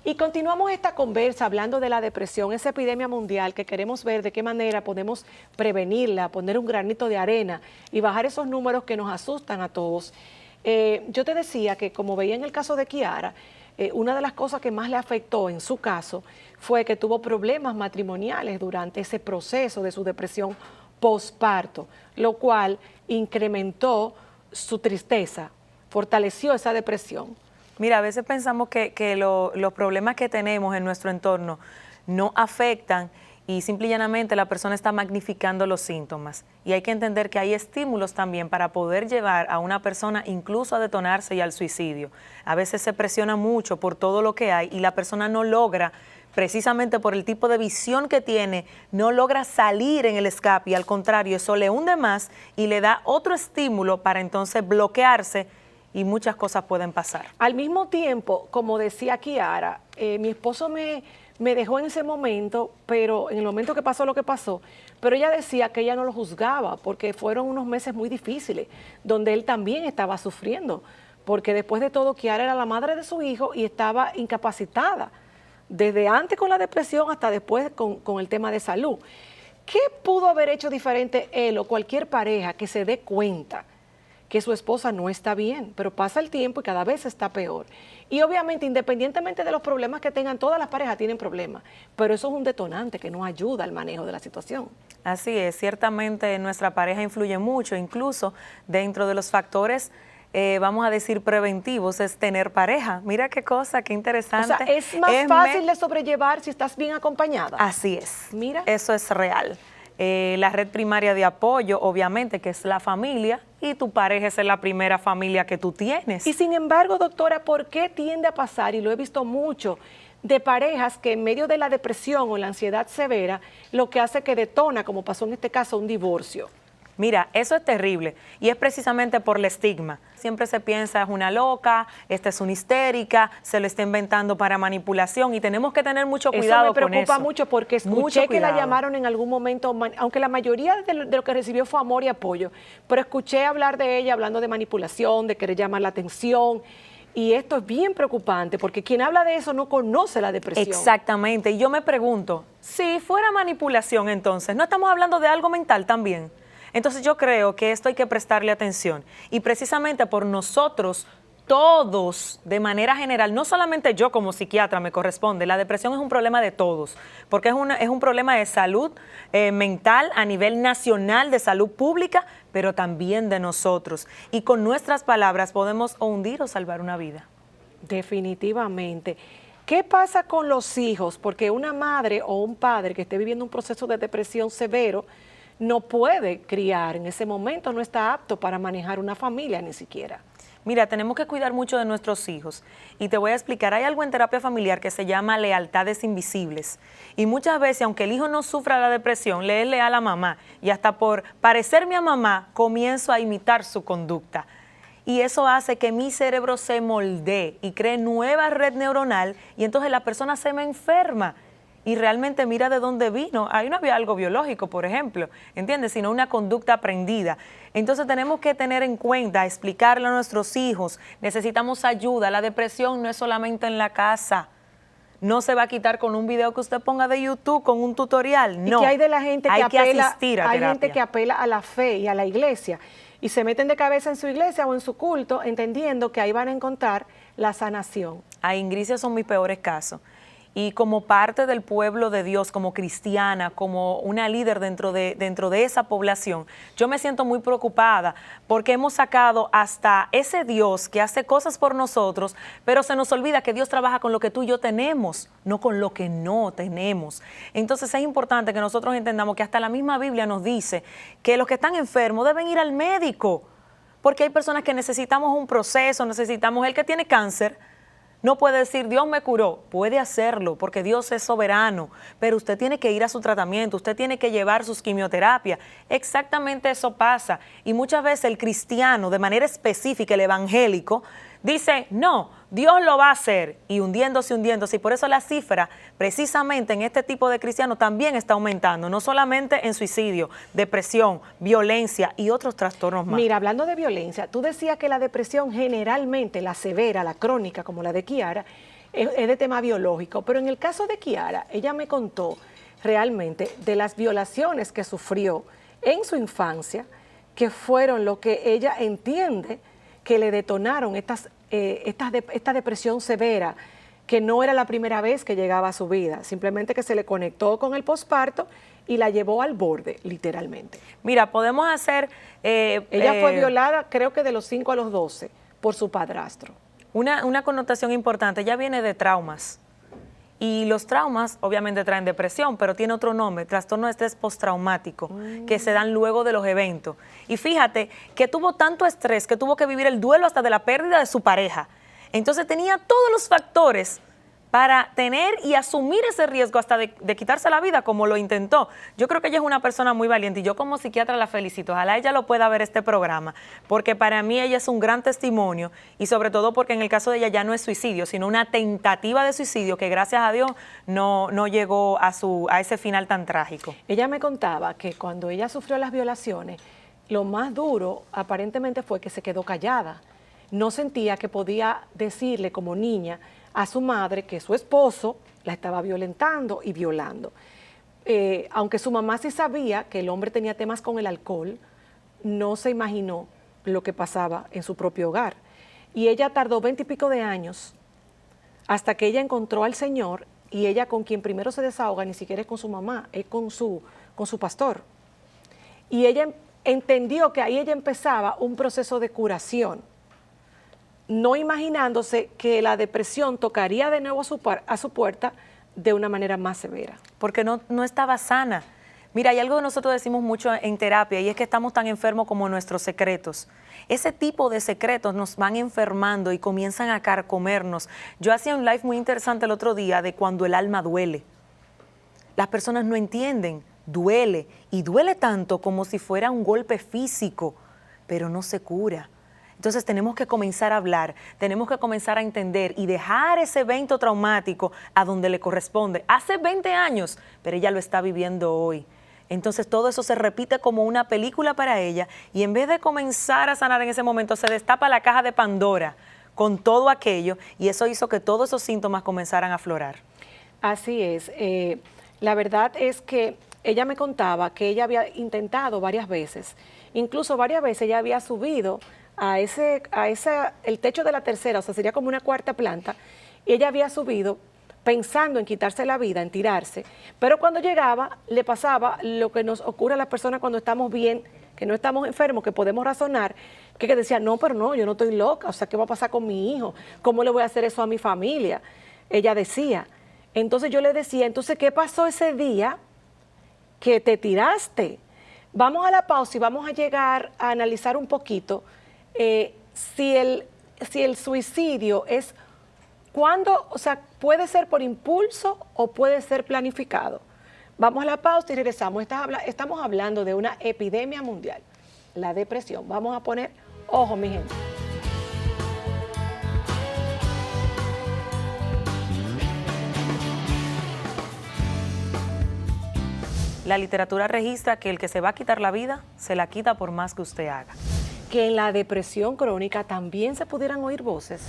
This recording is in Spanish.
Y continuamos esta conversa hablando de la depresión, esa epidemia mundial que queremos ver de qué manera podemos prevenirla, poner un granito de arena y bajar esos números que nos asustan a todos. Yo te decía que, como veía en el caso de Kiara, una de las cosas que más le afectó en su caso fue que tuvo problemas matrimoniales durante ese proceso de su depresión posparto, lo cual incrementó su tristeza, fortaleció esa depresión. Mira, a veces pensamos que los problemas que tenemos en nuestro entorno no afectan y simple y llanamente la persona está magnificando los síntomas. Y hay que entender que hay estímulos también para poder llevar a una persona incluso a detonarse y al suicidio. A veces se presiona mucho por todo lo que hay y la persona no logra, precisamente por el tipo de visión que tiene, no logra salir en el escape y al contrario, eso le hunde más y le da otro estímulo para entonces bloquearse y muchas cosas pueden pasar. Al mismo tiempo, como decía Kiara, mi esposo me dejó en ese momento, pero en el momento que pasó lo que pasó, pero ella decía que ella no lo juzgaba porque fueron unos meses muy difíciles, donde él también estaba sufriendo, porque después de todo Kiara era la madre de su hijo y estaba incapacitada, desde antes con la depresión hasta después con el tema de salud. ¿Qué pudo haber hecho diferente él o cualquier pareja que se dé cuenta que su esposa no está bien, pero pasa el tiempo y cada vez está peor? Y obviamente, independientemente de los problemas que tengan, todas las parejas tienen problemas, pero eso es un detonante que nos ayuda al manejo de la situación. Así es, ciertamente nuestra pareja influye mucho, incluso dentro de los factores, vamos a decir preventivos, es tener pareja. Mira qué cosa, qué interesante. O sea, es más fácil de sobrellevar si estás bien acompañada. Así es, mira, eso es real. La red primaria de apoyo, obviamente, que es la familia, y tu pareja es la primera familia que tú tienes. Y sin embargo, doctora, ¿por qué tiende a pasar? Y lo he visto mucho, de parejas que en medio de la depresión o la ansiedad severa, lo que hace que detona, como pasó en este caso, un divorcio. Mira, eso es terrible y es precisamente por el estigma. Siempre se piensa es una loca, esta es una histérica, se lo está inventando para manipulación y tenemos que tener mucho cuidado con eso. Eso me preocupa mucho porque escuché que la llamaron en algún momento, aunque la mayoría de lo que recibió fue amor y apoyo, pero escuché hablar de ella hablando de manipulación, de querer llamar la atención. Y esto es bien preocupante porque quien habla de eso no conoce la depresión. Exactamente, y yo me pregunto, si fuera manipulación entonces, ¿no estamos hablando de algo mental también? Entonces yo creo que esto hay que prestarle atención y precisamente por nosotros todos de manera general, no solamente yo como psiquiatra me corresponde, la depresión es un problema de todos, porque es un problema de salud mental a nivel nacional, de salud pública, pero también de nosotros. Y con nuestras palabras podemos o hundir o salvar una vida. Definitivamente. ¿Qué pasa con los hijos? Porque una madre o un padre que esté viviendo un proceso de depresión severo no puede criar, en ese momento no está apto para manejar una familia ni siquiera. Mira, tenemos que cuidar mucho de nuestros hijos y te voy a explicar, hay algo en terapia familiar que se llama lealtades invisibles y muchas veces, aunque el hijo no sufra la depresión, le es leal a mamá y hasta por parecerme a mamá, comienzo a imitar su conducta. Y eso hace que mi cerebro se moldee y cree nueva red neuronal y entonces la persona se me enferma. Y realmente mira de dónde vino. Ahí no había algo biológico, por ejemplo, ¿entiendes? Sino una conducta aprendida. Entonces tenemos que tener en cuenta, explicarle a nuestros hijos, necesitamos ayuda. La depresión no es solamente en la casa. No se va a quitar con un video que usted ponga de YouTube, con un tutorial. No. ¿Y qué hay de la gente que hay apela, que asistir a hay terapia? gente que apela a la fe y a la iglesia y se meten de cabeza en su iglesia o en su culto, entendiendo que ahí van a encontrar la sanación. A Ingrid son mis peores casos. Y como parte del pueblo de Dios, como cristiana, como una líder dentro de esa población, yo me siento muy preocupada porque hemos sacado hasta ese Dios que hace cosas por nosotros, pero se nos olvida que Dios trabaja con lo que tú y yo tenemos, no con lo que no tenemos. Entonces es importante que nosotros entendamos que hasta la misma Biblia nos dice que los que están enfermos deben ir al médico, porque hay personas que necesitamos un proceso, necesitamos el que tiene cáncer. No puede decir, Dios me curó, puede hacerlo porque Dios es soberano, pero usted tiene que ir a su tratamiento, usted tiene que llevar sus quimioterapias. Exactamente eso pasa. Y muchas veces el cristiano, de manera específica, el evangélico, dice, no, Dios lo va a hacer, y hundiéndose. Y por eso la cifra, precisamente en este tipo de cristianos, también está aumentando, no solamente en suicidio, depresión, violencia y otros trastornos más. Mira, hablando de violencia, tú decías que la depresión generalmente, la severa, la crónica, como la de Kiara, es de tema biológico. Pero en el caso de Kiara, ella me contó realmente de las violaciones que sufrió en su infancia, que fueron lo que ella entiende que le detonaron esta depresión severa, que no era la primera vez que llegaba a su vida, simplemente que se le conectó con el posparto y la llevó al borde, literalmente. Mira, podemos hacer... ella fue violada, creo que de los 5 a los 12, por su padrastro. Una connotación importante, ella viene de traumas. Y los traumas obviamente traen depresión, pero tiene otro nombre, trastorno de estrés postraumático, que se dan luego de los eventos. Y fíjate que tuvo tanto estrés que tuvo que vivir el duelo hasta de la pérdida de su pareja. Entonces tenía todos los factores para tener y asumir ese riesgo hasta de quitarse la vida, como lo intentó. Yo creo que ella es una persona muy valiente y yo como psiquiatra la felicito. Ojalá ella lo pueda ver este programa, porque para mí ella es un gran testimonio y sobre todo porque en el caso de ella ya no es suicidio, sino una tentativa de suicidio que gracias a Dios no llegó a ese final tan trágico. Ella me contaba que cuando ella sufrió las violaciones, lo más duro aparentemente fue que se quedó callada. No sentía que podía decirle como niña a su madre que su esposo la estaba violentando y violando. Aunque su mamá sí sabía que el hombre tenía temas con el alcohol, no se imaginó lo que pasaba en su propio hogar. Y ella tardó 20 y pico de años hasta que ella encontró al Señor, y ella con quien primero se desahoga ni siquiera es con su mamá, es con su pastor. Y ella entendió que ahí ella empezaba un proceso de curación, no imaginándose que la depresión tocaría de nuevo a su puerta de una manera más severa. Porque no estaba sana. Mira, hay algo que nosotros decimos mucho en terapia y es que estamos tan enfermos como nuestros secretos. Ese tipo de secretos nos van enfermando y comienzan a carcomernos. Yo hacía un live muy interesante el otro día de cuando el alma duele. Las personas no entienden, duele y duele tanto como si fuera un golpe físico, pero no se cura. Entonces tenemos que comenzar a hablar, tenemos que comenzar a entender y dejar ese evento traumático a donde le corresponde. Hace 20 años, pero ella lo está viviendo hoy. Entonces todo eso se repite como una película para ella y en vez de comenzar a sanar en ese momento, se destapa la caja de Pandora con todo aquello y eso hizo que todos esos síntomas comenzaran a aflorar. Así es. La verdad es que ella me contaba que ella había intentado varias veces, incluso varias veces ella había subido el techo de la tercera, o sea, sería como una cuarta planta, y ella había subido pensando en quitarse la vida, en tirarse, pero cuando llegaba le pasaba lo que nos ocurre a las personas cuando estamos bien, que no estamos enfermos, que podemos razonar, que decía, no, pero no, yo no estoy loca, o sea, ¿qué va a pasar con mi hijo? ¿Cómo le voy a hacer eso a mi familia? Ella decía. Entonces yo le decía, entonces, ¿qué pasó ese día que te tiraste? Vamos a la pausa y vamos a llegar a analizar un poquito si el suicidio es cuando, o sea, puede ser por impulso o puede ser planificado. Vamos a la pausa y regresamos. Estamos hablando de una epidemia mundial, la depresión. Vamos a poner ojo, mi gente. La literatura registra que el que se va a quitar la vida, se la quita por más que usted haga. Que en la depresión crónica también se pudieran oír voces.